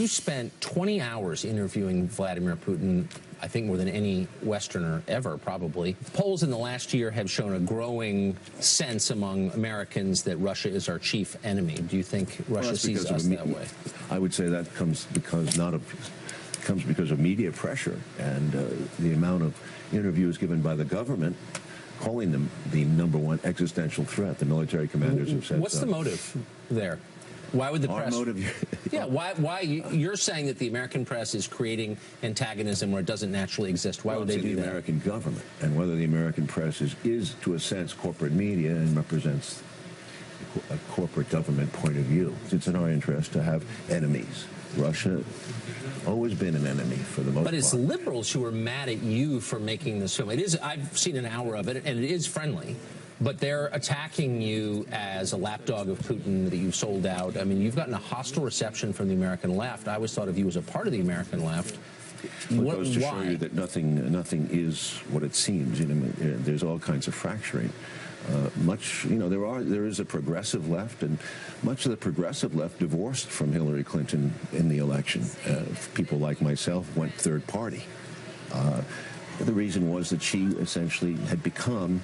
You spent 20 hours interviewing Vladimir Putin, I think more than any Westerner ever, probably. Polls in the last year have shown a growing sense among Americans that Russia is our chief enemy. Do you think Russia sees us that way? I would say that comes because of media pressure and the amount of interviews given by the government calling them the #1 existential threat. The military commanders have said. What's the motive there? Why would the press? Our motive? Yeah, why you're saying that the American press is creating antagonism where it doesn't naturally exist? Why would they do that? The American government, and whether the American press is to a sense corporate media and represents a corporate government point of view. It's in our interest to have enemies. Russia always been an enemy for the most part. But it's liberals who are mad at you for making this film. It is. I've seen an hour of it, and it is friendly. But they're attacking you as a lapdog of Putin that you've sold out. I mean, you've gotten a hostile reception from the American left. I always thought of you as a part of the American left. It goes to show you that nothing is what it seems. You know, there's all kinds of fracturing. There is a progressive left, and much of the progressive left divorced from Hillary Clinton in the election. People like myself went third party. The reason was that she essentially had become,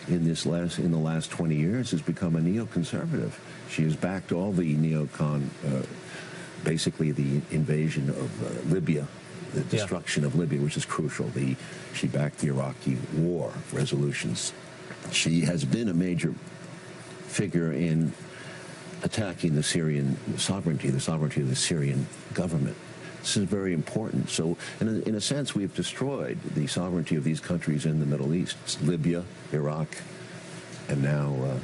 in the last 20 years, has become a neoconservative. She has backed all the neocon, basically the invasion of Libya, the destruction of Libya, which is crucial. She backed the Iraqi war resolutions. She has been a major figure in attacking the Syrian sovereignty, the sovereignty of the Syrian government. This is very important. So, in a sense, we've destroyed the sovereignty of these countries in the Middle East. It's Libya, Iraq, and now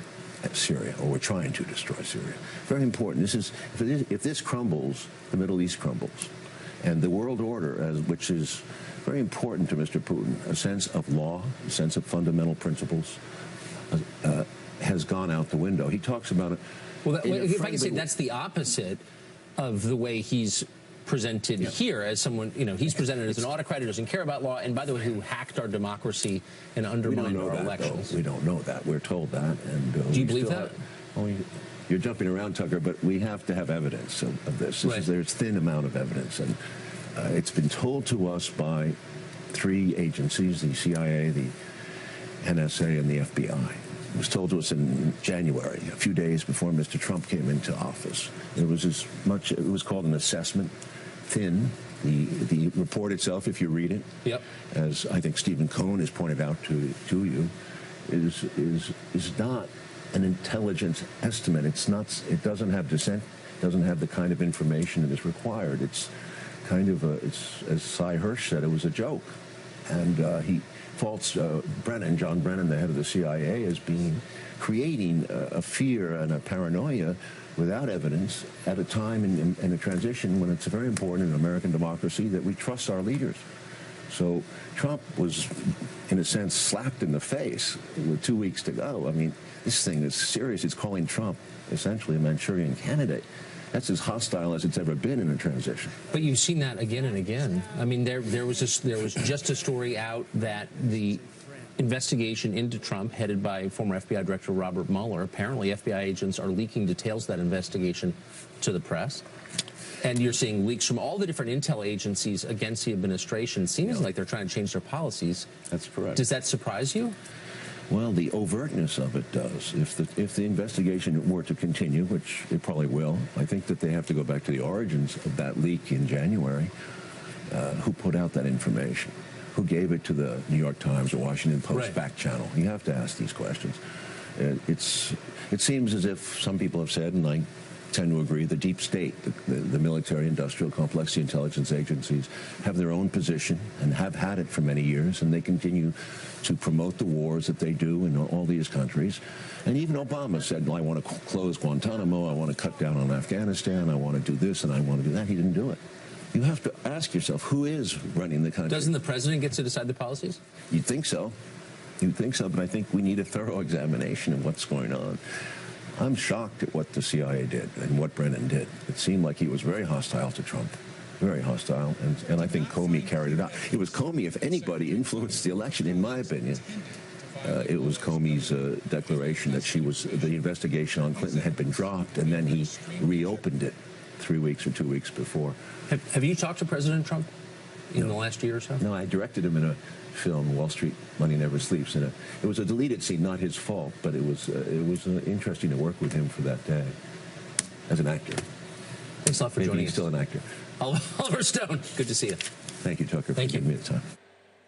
Syria, or we're trying to destroy Syria. Very important. If this crumbles, the Middle East crumbles. And the world order, which is very important to Mr. Putin, a sense of law, a sense of fundamental principles, has gone out the window. He talks about it. Well, if I can say, that's the opposite of the way he's presented here as someone, he's presented as an autocrat who doesn't care about law, and by the way, who hacked our democracy and undermined our elections. We don't know that. We're told that. And do you believe that? You're jumping around, Tucker, but we have to have evidence of this. There's thin amount of evidence, and it's been told to us by 3 agencies, the CIA, the NSA, and the FBI. It was told to us in January, a few days before Mr. Trump came into office. It was called an assessment. Thin. The report itself, if you read it, as I think Stephen Cohen has pointed out to you, is not an intelligence estimate. It doesn't have dissent, doesn't have the kind of information that is required. It's kind of as Cy Hirsch said, it was a joke. And he faults John Brennan, the head of the CIA, as creating a fear and a paranoia without evidence at a time in a transition when it's very important in American democracy that we trust our leaders. So Trump was, in a sense, slapped in the face with 2 weeks to go. I mean, this thing is serious. It's calling Trump essentially a Manchurian candidate. That's as hostile as it's ever been in a transition. But you've seen that again and again. I mean, there was just a story out that the investigation into Trump, headed by former FBI Director Robert Mueller, apparently FBI agents are leaking details of that investigation to the press. And you're seeing leaks from all the different intel agencies against the administration. Seems like they're trying to change their policies. That's correct. Does that surprise you? Well, the overtness of it does. If the investigation were to continue, which it probably will, I think that they have to go back to the origins of that leak in January. Who put out that information? Who gave it to the New York Times or Washington Post back channel? You have to ask these questions. It seems as if some people have said, and I tend to agree, the deep state, the military-industrial complex, the intelligence agencies, have their own position and have had it for many years, and they continue to promote the wars that they do in all these countries. And even Obama said, well, I want to close Guantanamo, I want to cut down on Afghanistan, I want to do this and I want to do that. He didn't do it. You have to ask yourself, who is running the country? Doesn't the president get to decide the policies? You'd think so. You'd think so, but I think we need a thorough examination of what's going on. I'm shocked at what the CIA did and what Brennan did. It seemed like he was very hostile to Trump, very hostile, and I think Comey carried it out. It was Comey, if anybody, influenced the election, in my opinion. It was Comey's declaration that the investigation on Clinton had been dropped, and then he reopened it 3 weeks or 2 weeks before. Have you talked to President Trump in the last year or so? No, I directed him in a film, Wall Street Money Never Sleeps. And it was a deleted scene, not his fault, but it was interesting to work with him for that day as an actor. Thanks a lot for Maybe joining he's us. still an actor. Oliver Stone, good to see you. Thank you, Tucker, for giving me the time.